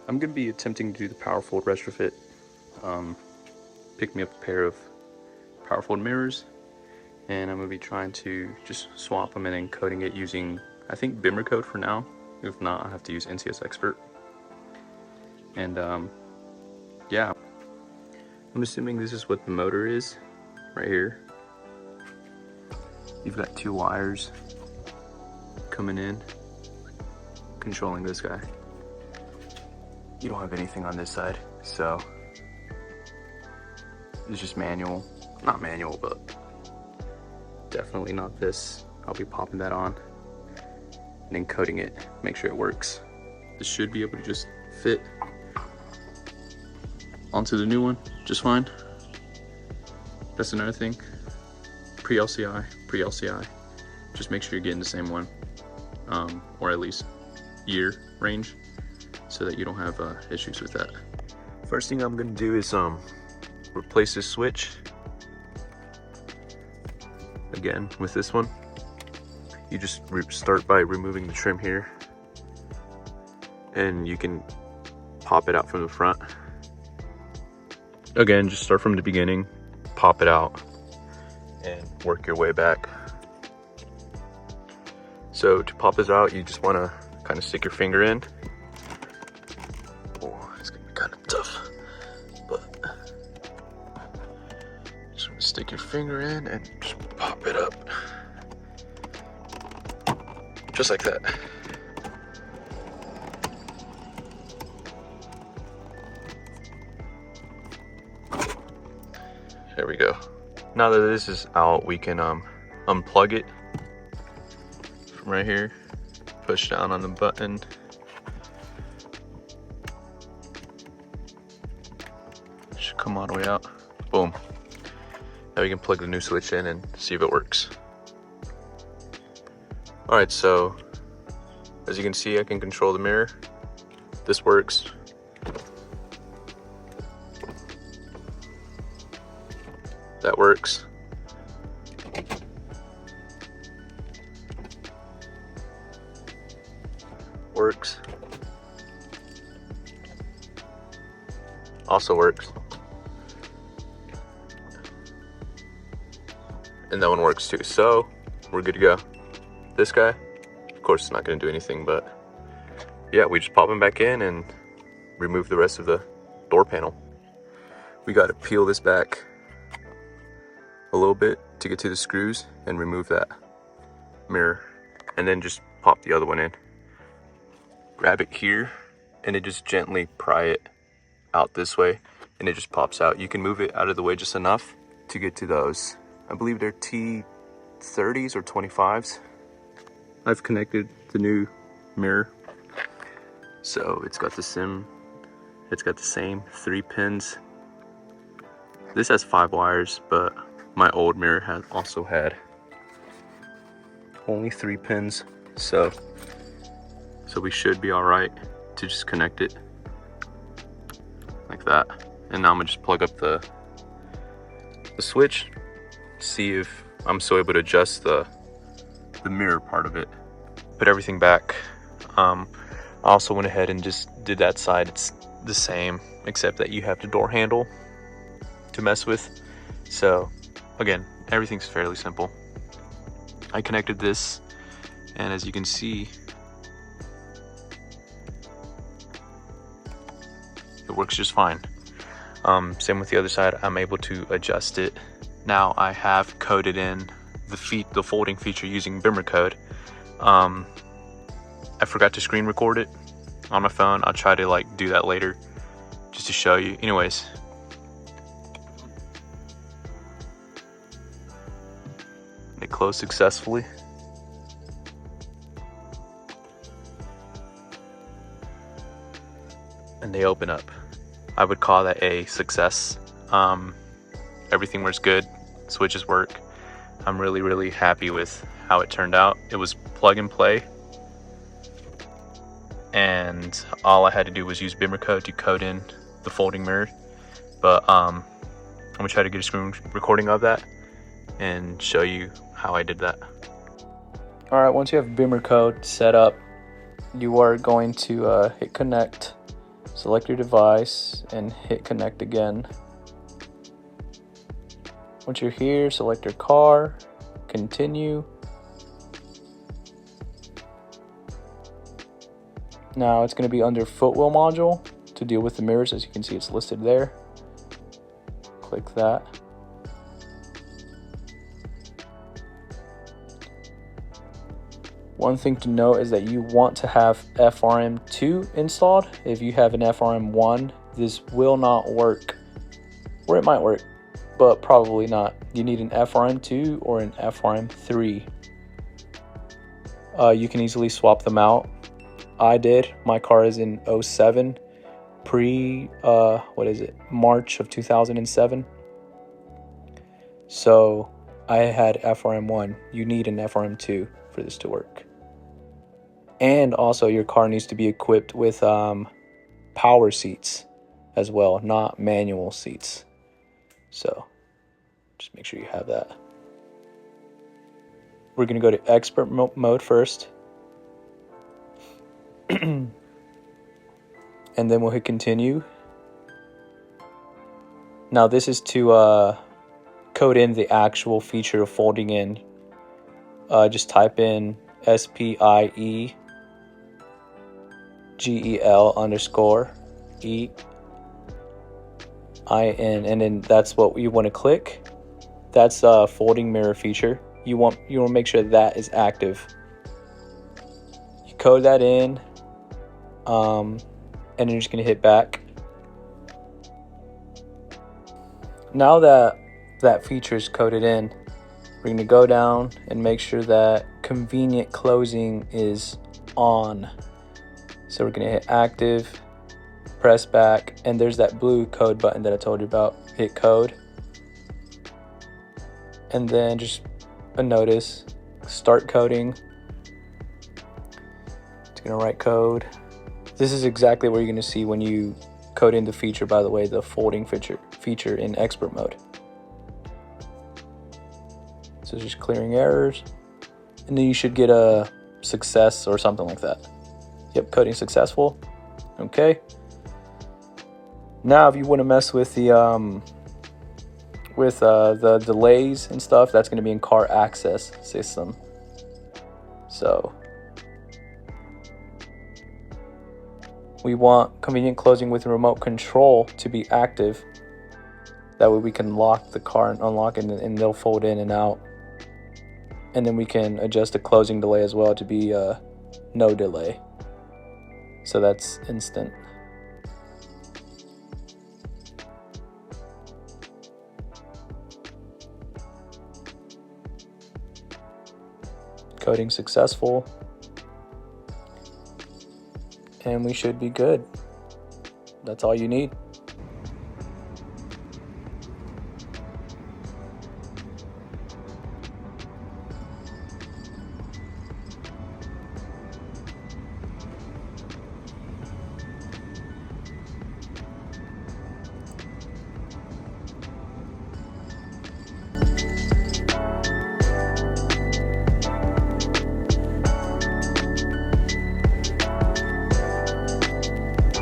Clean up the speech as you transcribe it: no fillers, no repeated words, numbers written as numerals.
I'm going to be attempting to do the power fold retrofit. Pick me up a pair of power fold mirrors, and I'm going to be trying to just swap them and then coding it using, I think, Bimmercode for now. If not, I'll have to use NCS Expert. And yeah, I'm assuming this is what the motor is right here. You've got 2 wires coming in, controlling this guy. You don't have anything on this side, so it's just manual. Not manual, but definitely not this. I'll be popping that on and then coding it, make sure it works. This should be able to just fit onto the new one just fine. That's another thing. Pre-lci. Just make sure you're getting the same one, or at least year range, so that you don't have issues with that. First thing I'm gonna do is replace this switch again with this one. You just start by removing the trim here, and you can pop it out from the front. Again, just start from the beginning, pop it out, and work your way back. So to pop this out, you just want to kind of stick your finger in. Oh, it's gonna be kind of tough, but just want to stick your finger in and just pop it up, just like that. There we go. Now that this is out, we can unplug it from right here. Push down on the button. Should come all the way out. Boom. Now we can plug the new switch in and see if it works. Alright, so as you can see, I can control the mirror. This works. That works. Works. Also works. And that one works too. So we're good to go. This guy, of course, it's not going to do anything, but yeah, we just pop him back in and remove the rest of the door panel. We got to peel this back a little bit to get to the screws and remove that mirror, and then just pop the other one in. Grab it here and it just gently pry it out this way, and it just pops out. You can move it out of the way just enough to get to those. I believe they're T30s or 25s. I've connected the new mirror, so it's got the same 3 pins. This has 5 wires, but my old mirror also had only 3 pins, so we should be all right to just connect it like that. And now I'm gonna just plug up the switch, see if I'm still able to adjust the mirror part of it. Put everything back. I also went ahead and just did that side. It's the same, except that you have the door handle to mess with. So again, everything's fairly simple. I connected this, and as you can see, it works just fine. Same with the other side. I'm able to adjust it. Now I have coded in the folding feature using Bimmercode. I forgot to screen record it on my phone. I'll try to do that later just to show you. Anyways, they closed successfully. And they open up. I would call that a success. Everything works good, switches work. I'm really happy with how it turned out. It was plug and play, and all I had to do was use Bimmercode to code in the folding mirror. But I'm gonna try to get a screen recording of that and show you how I did that. All right, once you have Bimmercode set up, you are going to hit connect select your device and hit connect again. Once you're here, select your car, continue. Now it's going to be under footwheel module to deal with the mirrors. As you can see, it's listed there. Click that. One thing to note is that you want to have FRM2 installed. If you have an FRM1, this will not work. Or it might work, but probably not. You need an FRM2 or an FRM3. You can easily swap them out. I did. My car is in 07, March of 2007. So I had FRM1. You need an FRM2 for this to work. And also your car needs to be equipped with power seats as well, not manual seats. So just make sure you have that. We're going to go to expert mode first. And then we'll hit continue. Now this is to code in the actual feature of folding in. Just type in SPIEGEL_E and then that's what you want to click. That's a folding mirror feature. You want to make sure that is active. You code that in, and then you're just going to hit back. Now that that feature is coded in, we're going to go down and make sure that convenient closing is on. So we're going to hit active, press back, and there's that blue code button that I told you about. Hit code. And then just a notice, start coding. It's going to write code. This is exactly what you're going to see when you code in the feature, by the way, the folding feature in expert mode. So just clearing errors. And then you should get a success or something like that. Yep, coding successful. Okay. Now if you want to mess with the delays and stuff, that's going to be in car access system. So we want convenient closing with remote control to be active. That way we can lock the car and unlock it, and they'll fold in and out. And then we can adjust the closing delay as well to be no delay. So that's instant. Coding successful. And we should be good. That's all you need.